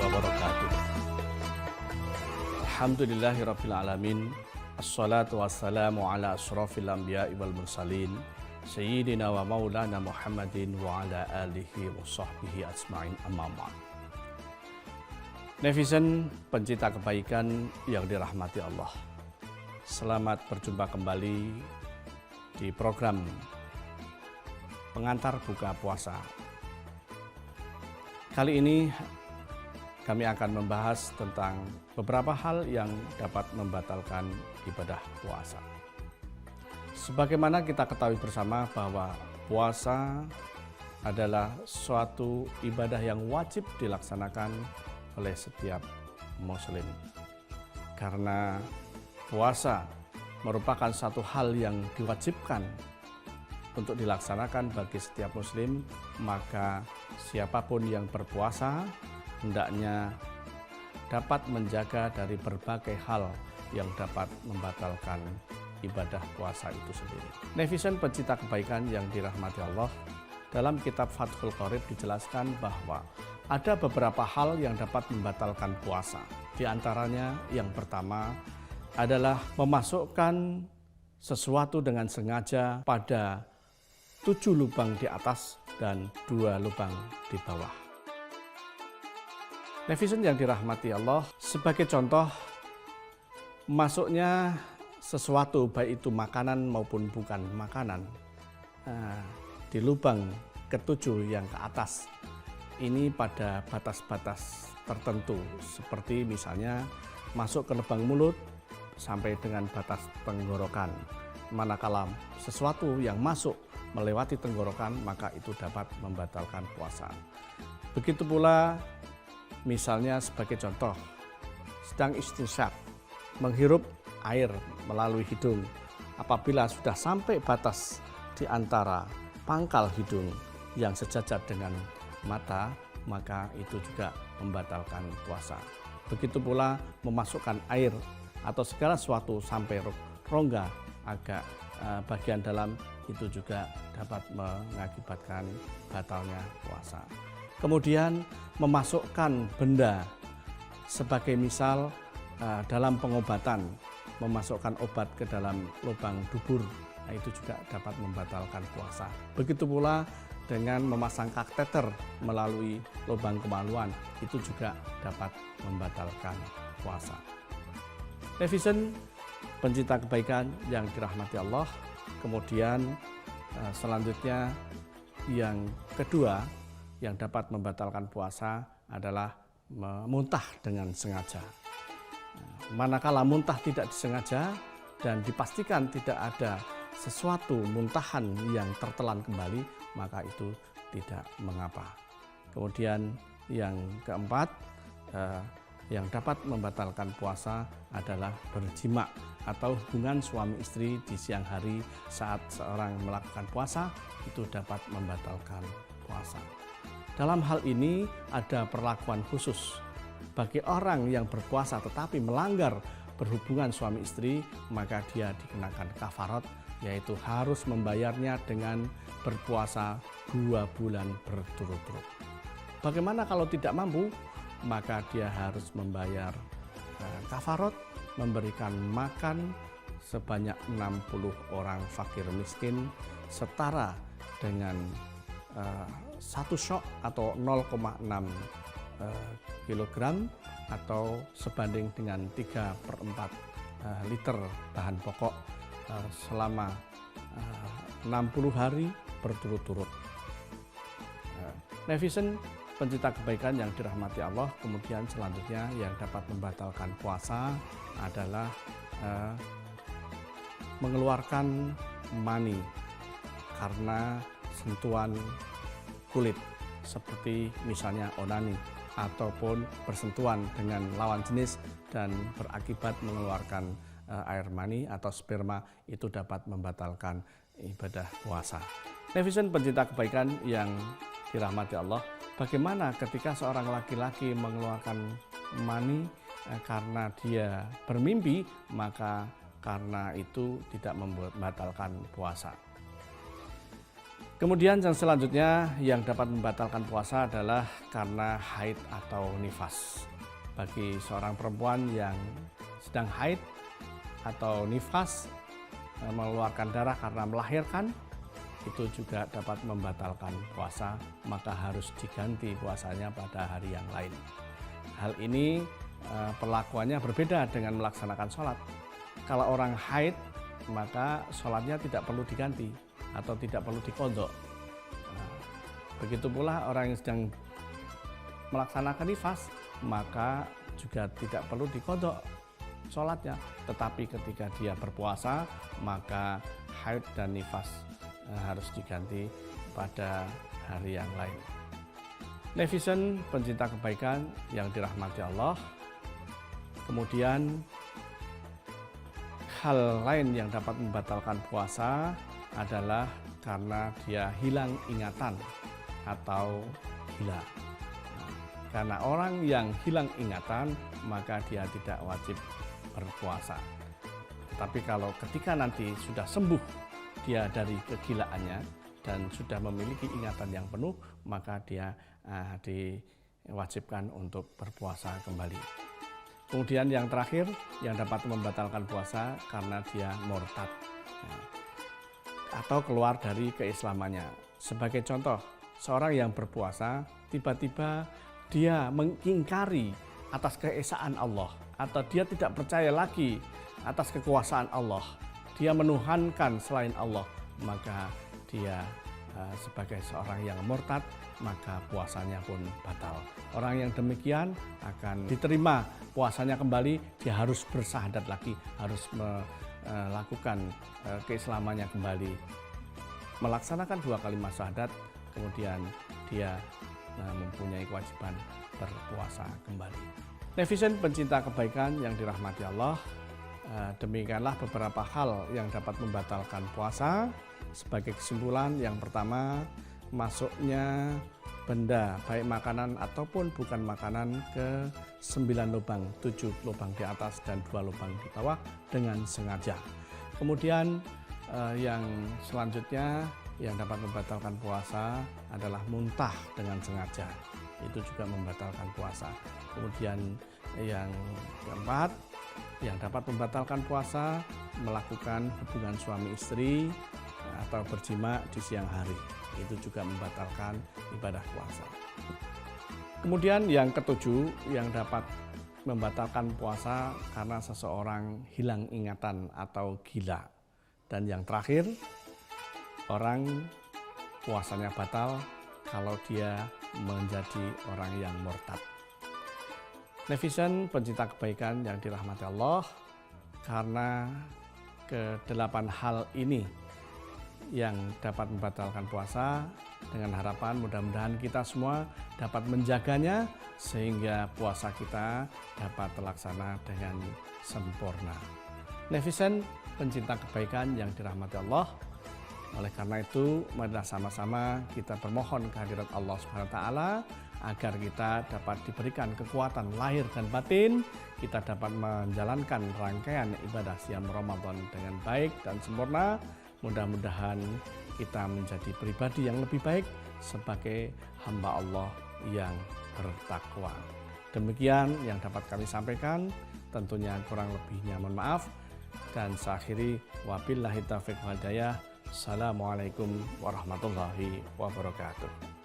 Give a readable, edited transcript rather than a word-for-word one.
wabarakatuh. Alhamdulillahirabbil alamin. Assalatu wassalamu ala asyrafil anbiya'i wal mursalin sayyidina wa maulana Muhammadin wa ala alihi wa sahbihi ajma'in, amma ba'd. Netizen pencinta kebaikan yang dirahmati Allah, selamat berjumpa kembali di program pengantar buka puasa. Kali ini kami akan membahas tentang beberapa hal yang dapat membatalkan ibadah puasa. Sebagaimana kita ketahui bersama bahwa puasa adalah suatu ibadah yang wajib dilaksanakan oleh setiap muslim. Karena puasa merupakan satu hal yang diwajibkan untuk dilaksanakan bagi setiap muslim, maka siapapun yang berpuasa hendaknya dapat menjaga dari berbagai hal yang dapat membatalkan ibadah puasa itu sendiri. Netizen pencinta kebaikan yang dirahmati Allah, dalam kitab Fathul Qorib dijelaskan bahwa ada beberapa hal yang dapat membatalkan puasa. Di antaranya yang pertama adalah memasukkan sesuatu dengan sengaja pada 7 lubang di atas dan 2 lubang di bawah. Netizen yang dirahmati Allah, sebagai contoh, masuknya sesuatu baik itu makanan maupun bukan makanan di lubang ke-7 yang ke atas, ini pada batas-batas tertentu, seperti misalnya masuk ke lubang mulut sampai dengan batas tenggorokan. Manakala sesuatu yang masuk melewati tenggorokan, maka itu dapat membatalkan puasa. Begitu pula misalnya sebagai contoh, sedang istinsyaq, menghirup air melalui hidung. Apabila sudah sampai batas di antara pangkal hidung yang sejajar dengan mata, maka itu juga membatalkan puasa. Begitu pula memasukkan air atau segala sesuatu sampai rongga agak bagian dalam, itu juga dapat mengakibatkan batalnya puasa. Kemudian memasukkan benda sebagai misal dalam pengobatan, memasukkan obat ke dalam lubang dubur, itu juga dapat membatalkan puasa. Begitu pula dengan memasang kateter melalui lubang kemaluan, itu juga dapat membatalkan puasa. Netizen pencinta kebaikan yang dirahmati Allah, kemudian selanjutnya yang kedua yang dapat membatalkan puasa adalah muntah dengan sengaja. Manakala muntah tidak disengaja dan dipastikan tidak ada sesuatu muntahan yang tertelan kembali, maka itu tidak mengapa. Kemudian yang keempat yang dapat membatalkan puasa adalah berjima atau hubungan suami istri di siang hari saat seorang melakukan puasa, itu dapat membatalkan puasa. Dalam hal ini ada perlakuan khusus bagi orang yang berpuasa tetapi melanggar berhubungan suami istri, maka dia dikenakan kafarat, yaitu harus membayarnya dengan berpuasa 2 bulan berturut-turut. Bagaimana kalau tidak mampu? Maka dia harus membayar kafarat, memberikan makan sebanyak 60 orang fakir miskin, setara dengan 1 syok atau 0,6 kilogram atau sebanding dengan 3/4 liter bahan pokok selama 60 hari berturut-turut. Netizen pencinta kebaikan yang dirahmati Allah, kemudian selanjutnya yang dapat membatalkan puasa adalah mengeluarkan mani karena sentuhan kulit, seperti misalnya onani ataupun bersentuhan dengan lawan jenis dan berakibat mengeluarkan air mani atau sperma, itu dapat membatalkan ibadah puasa. Netizen pencinta kebaikan yang dirahmati Allah, bagaimana ketika seorang laki-laki mengeluarkan mani karena dia bermimpi, maka karena itu tidak membatalkan puasa. Kemudian yang selanjutnya yang dapat membatalkan puasa adalah karena haid atau nifas. Bagi seorang perempuan yang sedang haid atau nifas, mengeluarkan darah karena melahirkan, itu juga dapat membatalkan puasa, maka harus diganti puasanya pada hari yang lain. Hal ini perlakuannya berbeda dengan melaksanakan sholat. Kalau orang haid, maka sholatnya tidak perlu diganti atau tidak perlu diqodho. Begitu pula orang yang sedang melaksanakan nifas, maka juga tidak perlu diqodho sholatnya. Tetapi ketika dia berpuasa, maka haid dan nifas harus diganti pada hari yang lain. Netizen pencinta kebaikan yang dirahmati Allah. Kemudian hal lain yang dapat membatalkan puasa adalah karena dia hilang ingatan atau gila. Karena orang yang hilang ingatan, maka dia tidak wajib berpuasa. Tetapi kalau ketika nanti sudah sembuh dia dari kegilaannya dan sudah memiliki ingatan yang penuh, maka dia diwajibkan untuk berpuasa kembali. Kemudian yang terakhir yang dapat membatalkan puasa karena dia murtad atau keluar dari keislamannya. Sebagai contoh, seorang yang berpuasa tiba-tiba dia mengingkari atas keesaan Allah atau dia tidak percaya lagi atas kekuasaan Allah, dia menuhankan selain Allah, maka dia sebagai seorang yang murtad, maka puasanya pun batal. Orang yang demikian akan diterima puasanya kembali, dia harus bersyahadat lagi, harus melakukan keislamannya kembali, melaksanakan 2 kalimat syahadat, kemudian dia mempunyai kewajiban berpuasa kembali. Netizen pencinta kebaikan yang dirahmati Allah, demikianlah beberapa hal yang dapat membatalkan puasa. Sebagai kesimpulan, yang pertama, masuknya benda baik makanan ataupun bukan makanan ke 9 lubang, 7 lubang di atas dan 2 lubang di bawah dengan sengaja. Kemudian yang selanjutnya yang dapat membatalkan puasa adalah muntah dengan sengaja, itu juga membatalkan puasa. Kemudian yang keempat yang dapat membatalkan puasa, melakukan hubungan suami istri atau berjima di siang hari, itu juga membatalkan ibadah puasa. Kemudian yang ketujuh yang dapat membatalkan puasa karena seseorang hilang ingatan atau gila. Dan yang terakhir, orang puasanya batal kalau dia menjadi orang yang murtad. Netizen pencinta kebaikan yang dirahmati Allah, karena ke-8 hal ini yang dapat membatalkan puasa, dengan harapan mudah-mudahan kita semua dapat menjaganya sehingga puasa kita dapat terlaksana dengan sempurna. Netizen pencinta kebaikan yang dirahmati Allah, oleh karena itu marilah sama-sama kita bermohon kehadirat Allah SWT agar kita dapat diberikan kekuatan lahir dan batin, kita dapat menjalankan rangkaian ibadah siam Ramadan dengan baik dan sempurna. Mudah-mudahan kita menjadi pribadi yang lebih baik sebagai hamba Allah yang bertakwa. Demikian yang dapat kami sampaikan, tentunya kurang lebihnya mohon maaf. Dan saya akhiri, wabillahi taufiq wal hidayah. Assalamualaikum warahmatullahi wabarakatuh.